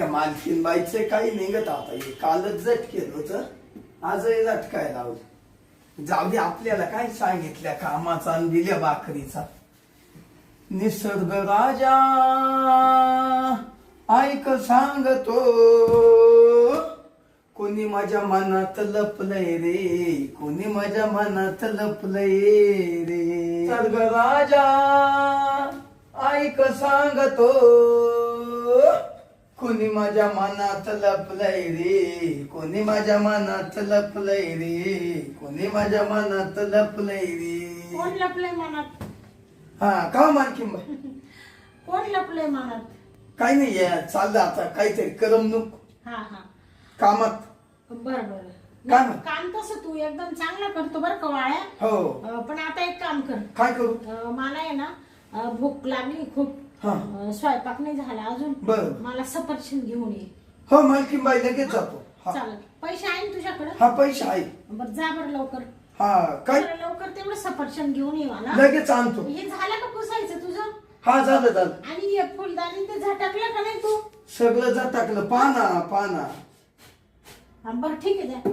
मालकीन बाईचे काही निघत आता हे कालच जट केलं होतं आजही झटकाय लावलं. जाऊ दे आपल्याला काय सांगितल्या कामाचा आणि दिल्या भाकरीचा. निसर्ग राजा ऐक सांगतो कोणी माझ्या मनात लपलय रे, कोणी माझ्या मनात लपलय रे. निसर्ग राजा ऐक सांगतो कोणी माझ्या मनात लपलय रे, कोणी माझ्या मनात लपलय रे, कोणी माझ्या मनात लपलय रे. कोण लपलंय मनात? हा का मालकीन बाई? कोण लपलंय मनात? काही नाही चाललं आता काहीतरी करमणूक हा हा कामात. बर बर. काय म्हण? काम तसं तू एकदम चांगलं करतो बरं का वाळ्या. हो पण आता एक काम कर. काय करू? मला आहे ना भूक लागली खूप. हा स्वयंपाक नाही झाला अजून. बरं. मला सफरचंद घेऊन ये. हो मालकीन बाई लगेच जातो. हा चालेल. पैसे आहे ना तुझ्याकडे? हा पैसे आहे. बरं जा बरं लवकर. हा काय जरा लवकर तेवढं सफरचंद घेऊन ये मला. लगेच आणतो. हे झालं का पुसायचं तुझं? हा झालं झालं आणि हे फुलदाणी ते झटकलं का नाही तू? सगळं जा टाकलं. पाना पाना बरं ठीक आहे द्या.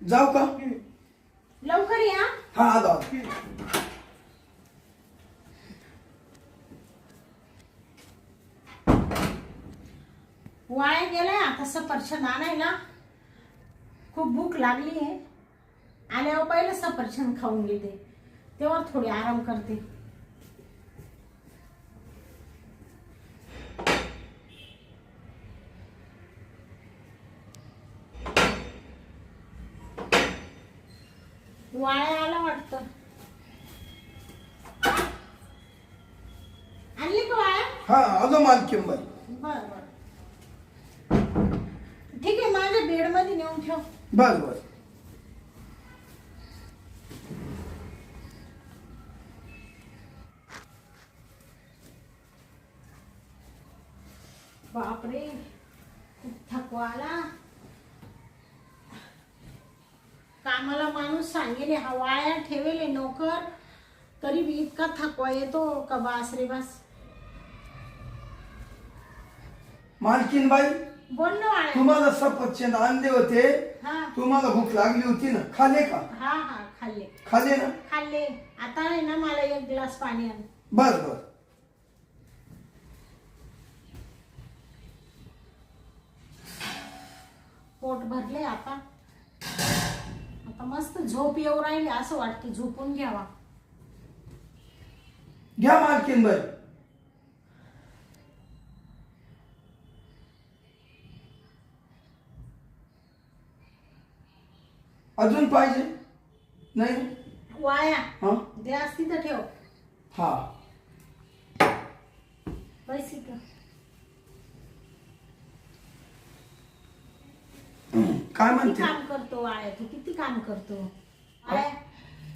जाऊ का? लवकर या. हा आलो. वाया गेलाय आता सफरचंद आणायला. खूप भूक लागली आहे. आल्यावर पहिलं सफरचंद खाऊन घेते तेव्हा थोडी आराम करते. वाया आला वाटतं. आणली का वाया? हा आलो मालकीन बाई. बर बर ठीक आहे. माझ्या बेड मध्ये नेऊन ठेव. बर बर. बापरे खूप थकवा आला. कामाला माणूस सांगेल हा वाया ठेवेले नोकर तरी बी इतका थकवा येतो का बास रे बास. मालकीन बाई बोल ना वाया. तुम्हाला सफरचंद आणले होते. हा तुम्हाला भूक लागली होती ना खाले का? हा हा खाल्ले खाले ना? खाल्ले. आता आहे ना मला एक ग्लास पाणी आण. बर बर. पोट भरले आता. आता मस्त झोप येऊ राहिली असं वाटतं झोपून घ्यावा. घ्या मालकीन बाई. अजून पाहिजे? नाही वाया हा गॅस तिथं ठेव. हा पैसे का? काय किती म्हणते? काम करतो वाया तू? किती काम करतो वाया?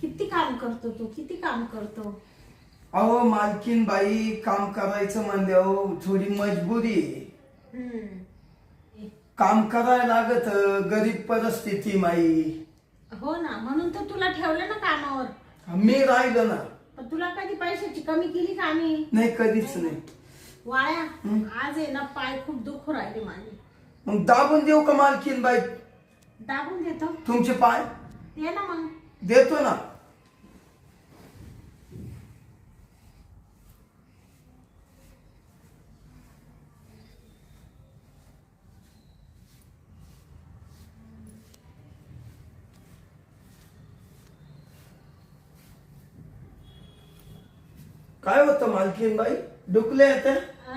किती काम करतो तू? किती काम करतो? अहो मालकीन बाई काम करायचं म्हणल्यावर थोडी मजबुरी आहे. काम करायला लागत. गरीब परिस्थिती माई. हो ना म्हणून तर तुला ठेवलं ना कामावर. मी राहिलो ना. पण तुला कधी पैशाची कमी केली का आम्ही? नाही कधीच नाही. वाया आज आहे ना पाय खूप दुखू राहिले माझे. मग दाबून देऊ का मालकीन बाई दाबून देतो. तुमचे पाय? दे ना मग. देतो ना. काय होतं मालकीन बाई? डुकले येते?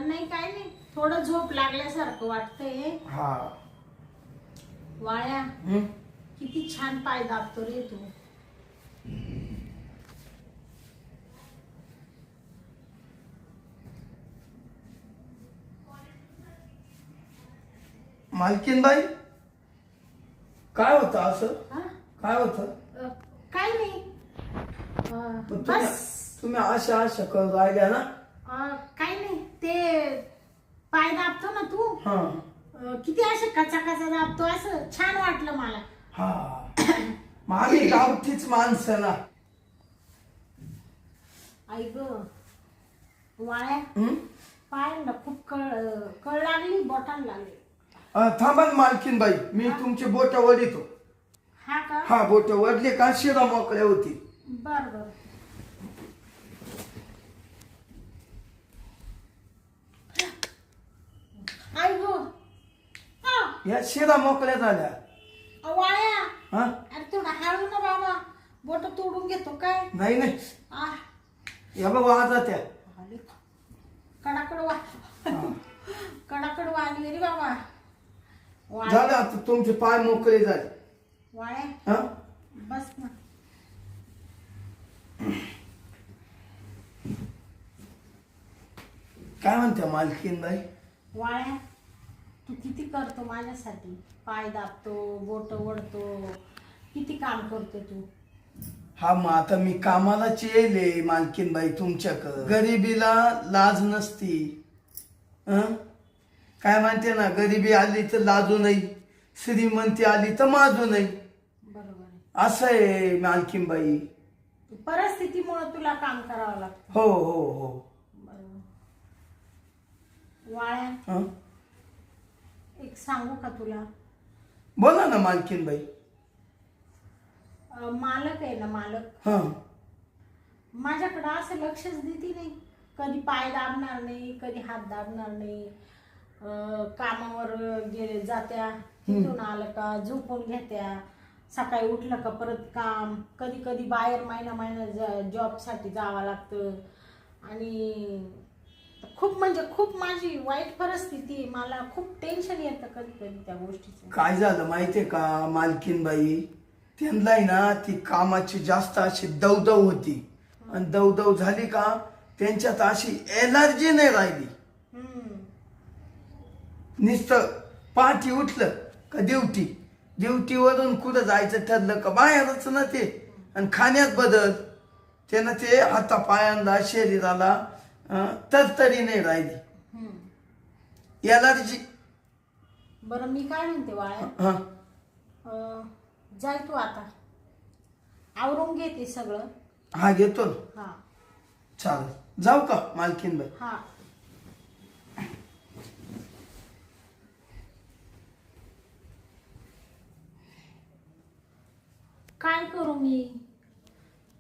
नाही काय नाही. थोडं झोप लागल्यासारखं वाटतंय. हा वाया किती छान पाय दाबतो रे तू. मालकीन बाई काय होतं असं? हा? काय होतं? काय नाही. बस तुम्ही आशा आशा करून राहिल्या ना. काय नाही. ते पाय दाबतो ना तू. हा किती असे कचा कचा दाबतो असं छान वाटलं मला. हा माझी गावठीच माणसं ना. आई ग वाया पायांना खूप कळ लागली, बोटांना लागली. थांबा ना मालकीन बाई, मी तुमचे बोट वडितो. हा का? हा, बोट वडले का शिरा मोकळ्या होती. बर बर. आई गो, या शिरा मोकळ्या झाल्या. वाळ्या. हा, अरे थोडा हळू ना बाबा, बोट तोडून घेतो काय? नाही नाही, आ, या बघ वाजा त्या. आली. कडाकड वा कडाकड वाजली रे बाबा. झालं आता तुमचे पाय मोकळे झाले. वाळ्या हा, बस ना. काय म्हणते मालकीन बाई? वाळ्या, तू किती करतो माझ्यासाठी. पाय दाबतो, बोट ओढतो, किती काम करतो तू. हा, मग आता मी कामालाच येले मालकीन बाई तुमच्याकडं. गरिबीला लाज नसती. काय म्हणते ना, गरिबी आली तर लाजू नाही, श्रीमंती आली तर माजू नाही. बरोबर आहे. असं आहे मालकीन बाई. परिस्थितीमुळे तुला काम करावं लागतं. हो हो हो. बरोबर. वाळ्या, हं? एक सांगू का तुला. बोला ना मालकीन बाई. मालक आहे ना, मालक हा, माझ्याकडं असं लक्षच देते नाही. कधी पाय दाबणार नाही, कधी हात दाबणार नाही. कामावर गेले जात्या, तिथून आलं का झोपून घेत्या, सकाळी उठलं का परत काम. कधी कधी बाहेर महिना जॉबसाठी जावं लागतं. आणि खूप म्हणजे खूप माझी वाईट परिस्थिती आहे. मला खूप टेन्शन येतं कधी कधी त्या गोष्टीचं. काय झालं माहितीये का मालकीन बाई, त्यांना ना ती कामाची जास्त अशी दवदव होती. आणि दवदव झाली का त्यांच्यात अशी एनर्जी नाही राहिली. नुसतं पाठी उठलं का ड्युटीवरून कुठं जायचं ठरलं का बाहेरच ना ते. आणि खाण्यात बदल, त्यानं ते हातापायांना शरीराला तरतरी नाही राहिली, एनर्जी. बरं, मी काय म्हणते वाळ्या, हा, जाय तू आता, आवरून घे ते सगळं. हा, घेतो ना. हा चालेल, जाऊ का मालकीन बाई? हा. काय करू मी,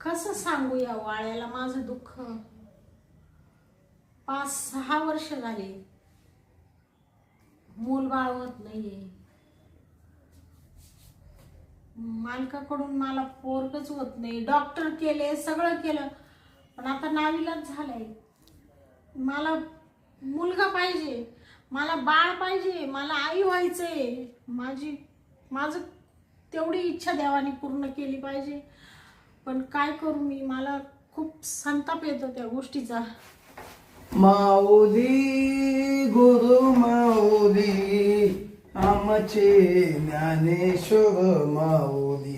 कसं सांगू या वाळ्याला माझं दुःख. 5-6 वर्ष झाले मूल बाळ होत नाहीये. मालकाकडून मला पोरगच होत नाही. डॉक्टर केले, सगळं केलं, पण आता नाविलाज झालंय. मला मुलगा पाहिजे, मला बाळ पाहिजे, मला आई व्हायचंय. माझं तेवढी इच्छा देवाने पूर्ण केली पाहिजे. पण काय करू मी, मला खूप संताप येतो त्या गोष्टीचा. माऊली गुरु माऊली, आमचे ज्ञानेश्वर माऊली.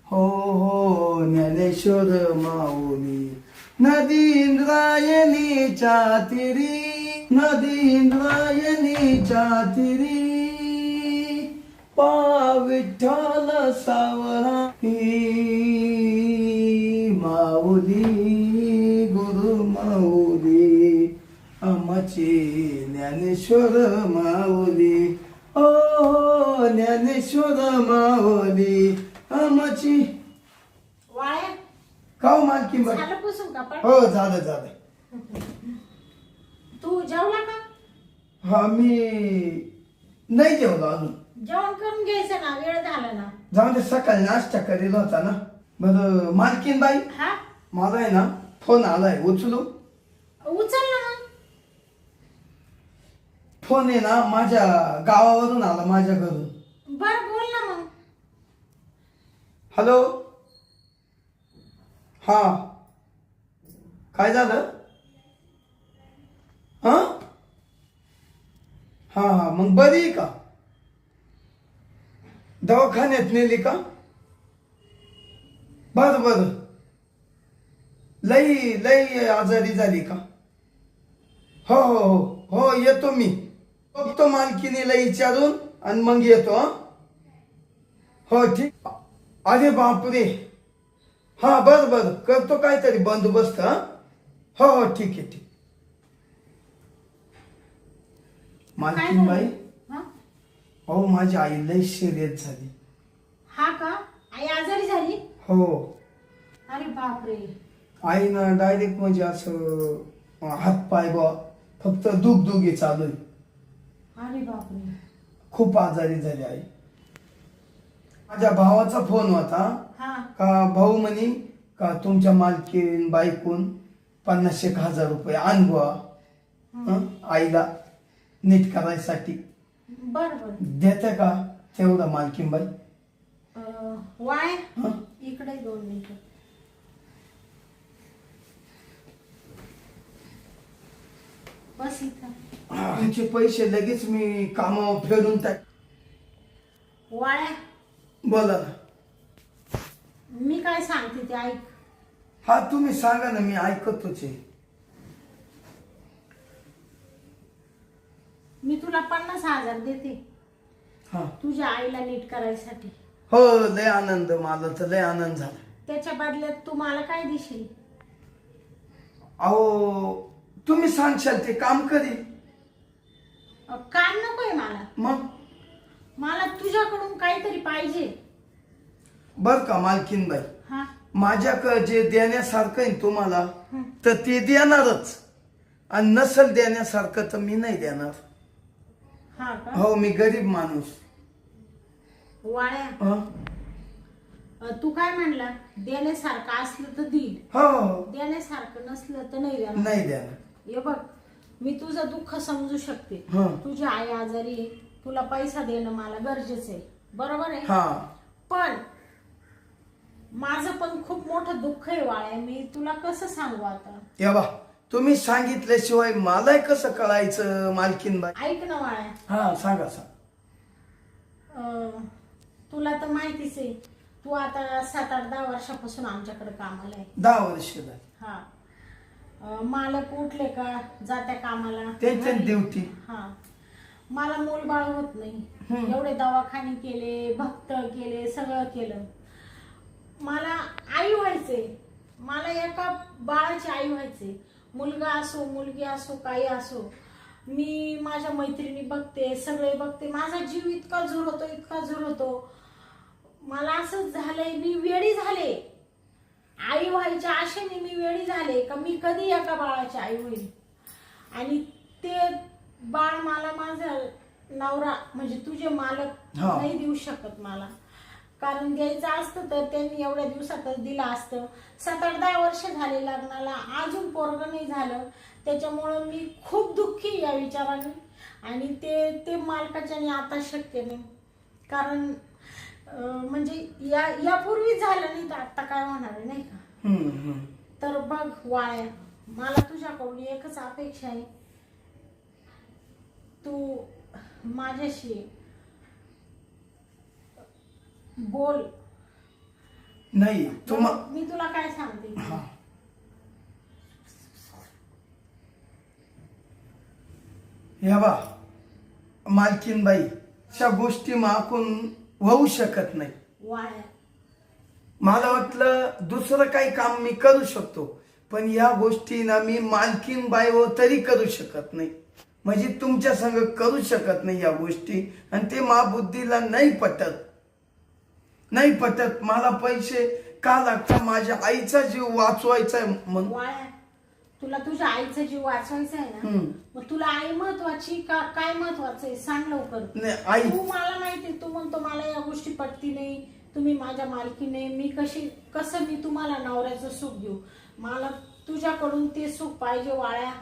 हो हो, ज्ञानेश्वर माऊली. नदी इंद्रायणीच्या तीरी, नदी इंद्रायणीच्या तीरी, पा विठ्ठल सावरा माऊली गुरु माऊली, आमचे ज्ञानेश्वर माऊली. ओ ज्ञानेश्वर माऊली आमची. वाळ्या, का हो मालकीन बाई? झालं पुसून का पण? हो, झालं. तू जेवला का? हा, मी नाही जेवलो अजून. जेवण करून घ्यायचं ना, वेळ झाला ना. जाऊन ते सकाळी नाश्ता करेल होता ना. बरं मालकीन बाई, हा, मला आहे ना फोन आलाय, उचलू? उचल ना मग. फोन आहे ना माझ्या गावावरून आला, माझ्या घरून. बर, बोल ना मग. हॅलो. हा, काय झालं? हा हा हा, मग बरी आहे का? दवाखान्यात नेली का? बर, लई आजारी झाली का? हो हो हो हो, येतो मी. बघतो मालकीनीला विचारून आणि मग येतो. हो, ठीक. अरे बापरे. हा, बर, करतो काहीतरी बंदोबस्त. हा, हो, ठीक आहे. मालकीनबाई हा अहो माझ्या आई लय शर्यत झाली. हा का? आई आजारी झाली? हो अरे बापरे. आईनं डायरेक्ट म्हणजे असं हात पाय बा फक्त दुखदुखी चालू आहे. अरे बापरे. खूप आजारी झाली आई. माझ्या भावाचा फोन होता हा का भाऊ म्हणे का तुमच्या मालकीन बायकून 50,000 रुपये आणवा आईला नीट करायसाठी. बर बर. देते का तेवढा मालकीनबाई? वाय हं? इकडे 2 मिनिटं. बस इथं. तुमचे पैसे लगेच मी कामावर फेडून टाक. वाळ्या बोला ना. मी काय सांगते ते ऐक. हा तुम्ही सांगा ना मी ऐकतोच आहे. मी तुला 50,000 देते हा तुझ्या आईला नीट करायसाठी. हो लय आनंद, मला तर लय आनंद झाला. त्याच्या बदल्यात तू मला काय देशील? अहो तुम्ही सांगशाल ते काम करी. काम नकोय मला. मग मला तुझ्याकडून काहीतरी पाहिजे. बर का मालकीनबाई, हा माझ्याकडे जे देण्यासारखं आहे तुम्हाला हं. तर ते देणारच, आणि नसल देण्यासारखं तर मी नाही देणार. हा का? हो मी गरीब माणूस. वाळ्या हं? तू काय म्हणला? देण्यासारखं असलं तर देईल, हो देण्यासारखं नसलं तर नाही देणार. नाही देणार. हे बघ, मी तुझं दुःख समजू शकते. हं. तुझी आई आजारी आहे, तुला पैसा देणं मला गरजेचं आहे, बरोबर आहे. हा पण माझं पण खूप मोठं दुःख आहे वाळ्या. मी तुला कसं सांगू आता? तेव्हा तुम्ही सांगितल्याशिवाय मला कसं कळायचं मालकीनबाई? ऐक ना वाळ्या, हा सांगा सांगा. तुला तर माहितीच आहे, तू आता 7-8-10 वर्षापासून आमच्याकडे कामाला आहे. 10 वर्ष झाली. हा मालक उठले का जात्या कामाला. त्यांच्या ड्युटी. हा मला मूलबाळ होत नाही. एवढे दवाखाने केले, भक्त केले, सगळं केलं. मला आई व्हायचंय, मला एका बाळाची आई व्हायचंय. मुलगा असो मुलगी असो काही असो. मी माझ्या मैत्रिणी बघते, सगळे बघते, माझा जीव इतका झुरतो इतका झुरतो. मला असंच झालंय, मी वेडी झाले. आई व्हायच्या आशेने मी वेडी झाले का मी कधी एका बाळाची आई होईल. आणि ते बाळ मला माझा नवरा म्हणजे तुझे मालक नाही देऊ शकत मला. कारण द्यायचं असतं तर त्यांनी एवढ्या दिवसातच दिलं असतं. 7-8-10 वर्ष झाले लग्नाला, अजून पोरग नाही झालं. त्याच्यामुळं मी खूप दुःखी या विचाराने. आणि ते मालकाच्याने आता शक्य नाही. कारण म्हणजे यापूर्वी झालं नाही तर आता काय होणार आहे नाही का? तर बघ वाळ्या, मला तुझ्याकडून एकच अपेक्षा आहे, तू माझ्याशी बोल. नाही मी तुला काय सांगते, हे बा मालकीनबाई, अशा गोष्टी माकून होऊ शकत नाही. वाळ्या मला वाटलं दुसरं काही काम मी करू शकतो, पण या गोष्टी ना मी मालकीनबाईवर तरी करू शकत नाही. म्हणजे तुमच्या संग करू शकत नाही या गोष्टी, आणि ते मा बुद्धीला नाही पटत. मला पैसे का लागतात? माझ्या आईचा जीव वाचवायचा आहे म्हणून. वाळ्या, तुला तुझ्या आईचा जीव वाचवायचा आहे ना, मग तुला आई महत्वाची का काय महत्वाचं आहे सांग लवकर. नाही आई, तू मला माहिती, तू म्हणतो मला या गोष्टी पटती नाही, तुम्ही माझ्या मालकीने, मी कसं मी तुम्हाला नवऱ्याचं सुख देऊ? मला तुझ्याकडून ते सुख पाहिजे वाळ्या.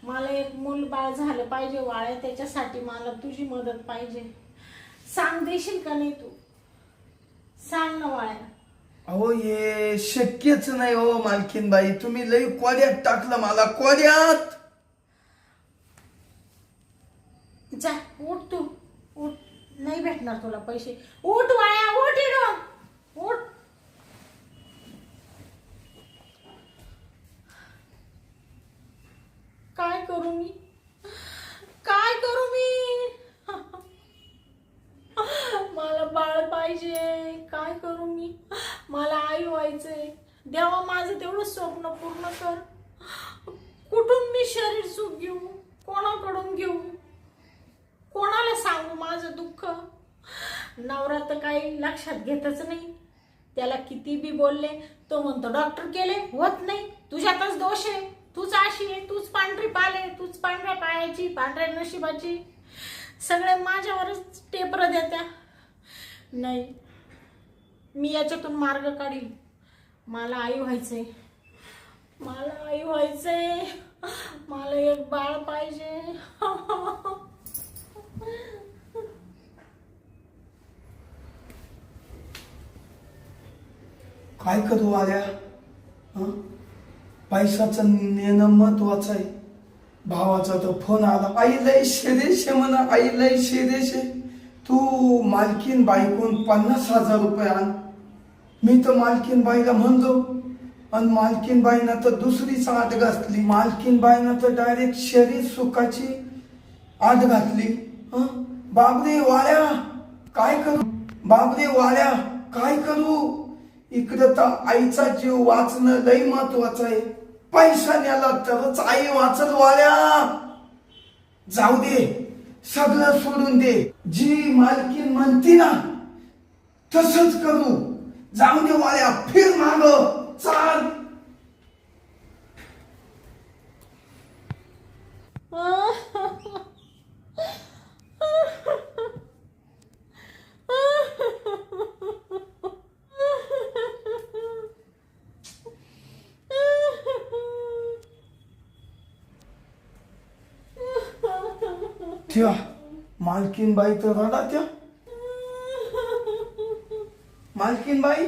मला एक मूल बाळ झालं पाहिजे वाळ्या, त्याच्यासाठी मला तुझी मदत पाहिजे. सांग, देशील का नाही तू? सांग ना वाळ्या. अहो हे शक्यच नाही हो मालकीनबाई, तुम्ही लई कोड्यात टाकलं मला, कोड्यात. जा उठ, तू उठ, नाही भेटणार तुला पैसे. उठ वाळ्या, उठ इकडं, उठ. काय करू मी, काय करू मी? मला बाळ पाहिजे, काय करू मी? मला आई व्हायचंय. देवा माझं तेवढं स्वप्न पूर्ण कर. कुठून मी शरीर सुख घेऊ, कोणाकडून घेऊ? काही लक्षात घेतच नाही. त्याला किती बी बोलले तो म्हणतो डॉक्टर केले होत नाही, तुझ्यातच दोष आहे, तूच अशी आहे, तूच पांढरी पाल आहे, तूच पांढऱ्या पायाची पांढऱ्या नशिबाची, सगळे माझ्यावरच टेपर देत्या. नाही, मी याच्यातून मार्ग काढील. मला आई व्हायचंय, मला आई व्हायचंय, मला एक बाळ पाहिजे. काय करू आल्या? पैशाचं नेणं महत्वाचं आहे. भावाचा तो फोन आला, आई लय शिरेश आहे म्हणा, आई लय शिरेश आहे, तू मालकीन बाईकून 50,000 रुपये आण. मी तर मालकीन बाईला म्हणलो, आणि मालकीन बाईनं तर दुसरीच आट घातली. मालकीन बाईनं तर डायरेक्ट शरीर सुखाची आट घातली. बाबरे वाड्या काय करू, बाबरे वाड्या काय करू. इकडं तर आईचा जीव वाचणं लई महत्वाचं आहे. पैसा नेला तरच आई वाचल वाड्या. जाऊ दे, सगळं सोडून दे, जी मालकीन म्हणती ना तसंच करू. जाऊ दे वाड्या, फिर माग चाल. त्या मालकीन बाई तर रडा. त्या मालकीन बाई,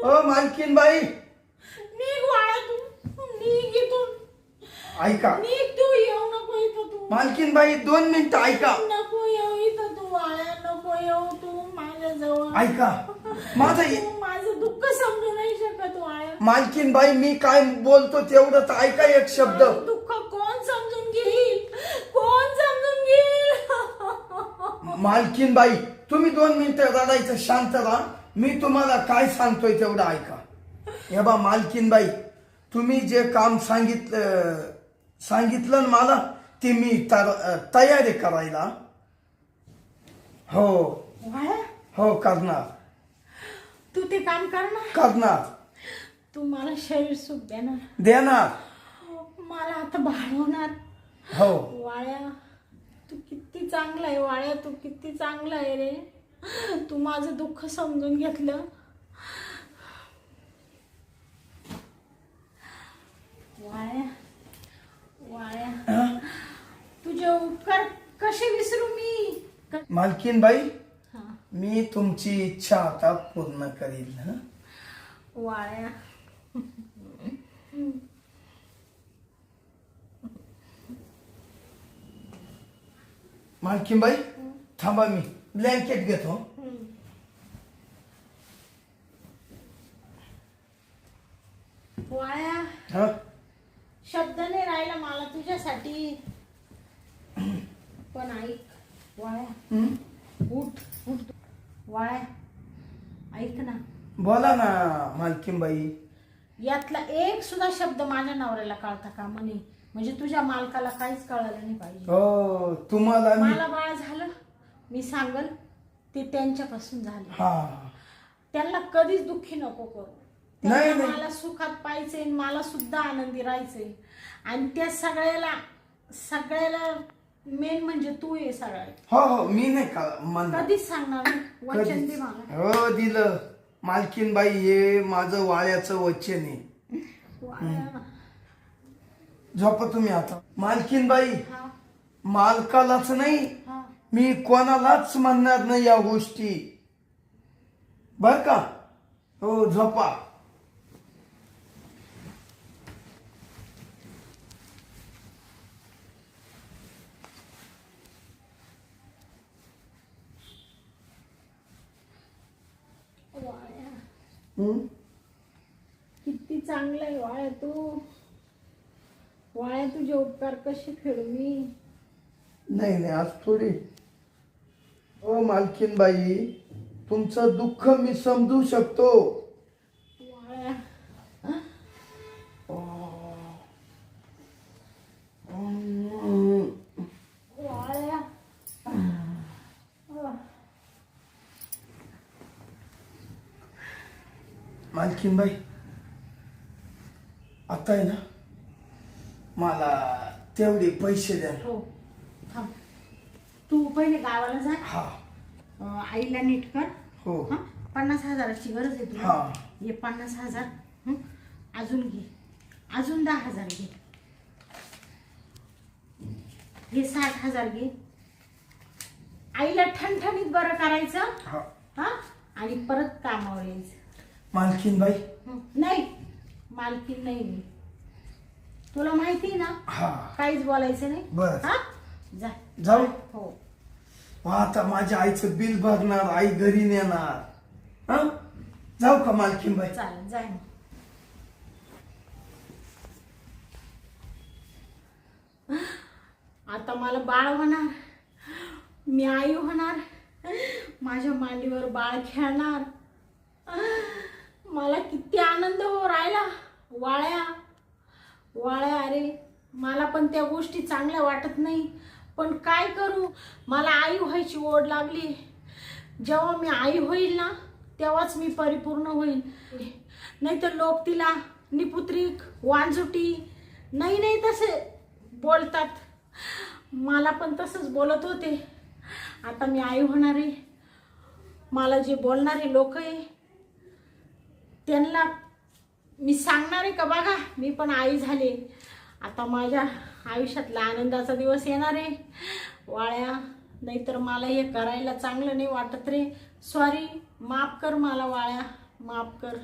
ओ मालकीन बाई, निघ वाळा, तू निघ इथून. ऐका निघ, तू येऊ नको इथं. तू मालकीन बाई 2 मिनिटं ऐका. नको येऊ इथं, तू वाळा नको येऊ तू माझ्याजवळ. ऐका माझं तू माझं दुःख समजू नाही शकत वाळा. मालकीन बाई, मी काय बोलतो तेवढं तर ऐका एक शब्द. माझं दुःख कोण समजून घेईल, कोण समजून घेईल. मालकीन बाई, तुम्ही 2 मिनिटं रडायचं, शांत राहा. मी तुम्हाला काय सांगतोय तेवढं ऐका. हे बा मालकीन बाई, तुम्ही जे काम सांगितलं ना मला, ते मी तयारी करायला हो वाळा, हो करणार. तू ते काम करणार. करणार. तू मला शरीर सुख देणार. देणार. मला आता बाळ होणार. हो वाळ्या, तू किती चांगला आहे वाळ्या, तू किती चांगला आहे रे. तू माझं दुःख समजून घेतलं. वाळ्या वाळ्या, तुझे उपकार कसे विसरू मी. मालकीन बाई, हा. मी तुमची इच्छा आता पूर्ण करील. वाळ्या, मालकीन बाई थांबा, मी ब्लँकेट घेतो. वाळ्या, हा शब्द नाही राहिला मला तुझ्यासाठी. पण ऐक वाळ्या, उठ उठ वाळ्या, ऐक ना. बोला ना मालकीन बाई. यातला एक सुद्धा शब्द माझ्या नवऱ्याला कळता कामा नये, म्हणजे तुझ्या मालकाला काहीच कळालं नाही पाहिजे. हो तुम्हाला मला बाळ झालं, मी सांगल ते त्यांच्यापासून झाले. हा त्यांना कधीच दुःखी नको करू. नाही, त्यांना नाही. मला सुखात पाहिजे, मला सुद्धा आनंदी राहायचंय. आणि त्या सगळ्याला मेन म्हणजे तू ये सगळ्यात. हो हो, मी नाही का म्हणणार. कधीच सांगणार नाही. वचन दे मला. हो दिलं मालकीन बाई, हे माझं वाळ्याचं वचन आहे. वाळ्या. झोपा तुम्ही आता. मालकीन बाई, हा, मालकालाच नाही, हा. मी कोणालाच म्हणणार नाही या गोष्टी, बर का. हो झोपा. वाळ्या, किती चांगलं आहे वाळ्या तू. वाळ्या, तुझे उपकार कसे फेडू मी. नाही नाही, आज थोडी. हो मालकीन बाई, तुमचं दुःख मी समजू शकतो. वाळ्या, वाळ्या, मालकीनबाई, आता आहे ना मला तेवढे पैसे द्या. हो थांब, तू पहिले गावाला जा. हा. आईला नीट कर. हो. हं? 50,000ची गरज आहे तुला. हा. हे 50,000. हं? अजून घे, अजून 10,000 घे. हे 60,000 घे. आईला ठणठणीत बरं करायचं. हा. हा, आणि परत कामावर यायचं. मालकीनबाई. नाही, मालकीन नाही मी. तुला माहिती ना, हा. काहीच बोलायचं नाही. बरं. हा, जा. जाऊ. हो. आता माझ्या आईचं बिल भरणार, आई घरी नेणार. हा, जाऊ का मालकीनबाई? चालेल, जाय मग. आता मला बाळ होणार, मी आई होणार, माझ्या मांडीवर बाळ खेळणार. मला किती आनंद हो राहिला. वाळ्या वाळ्या, अरे मला पण त्या गोष्टी चांगल्या वाटत नाही, पण काय करू, मला आई व्हायची ओढ लागली. जेव्हा मी आई होईल ना, तेव्हाच मी परिपूर्ण होईल. नाही तर लोक तिला निपुत्रिक, वांजुटी, नाही नाही तसे बोलतात. मला पण तसंच बोलत होते. आता मी आई होणार आहे. मला जे बोलणारे लोक आहे त्यांना मी सांगणार आहे का बघा मी पण आई झाले. आता माझ्या आयुष्यातला आनंदाचा दिवस येणार आहे. वाळ्या, नाहीतर मला हे करायला चांगलं नाही वाटत रे. सॉरी, माफ कर मला वाळ्या, माफ कर.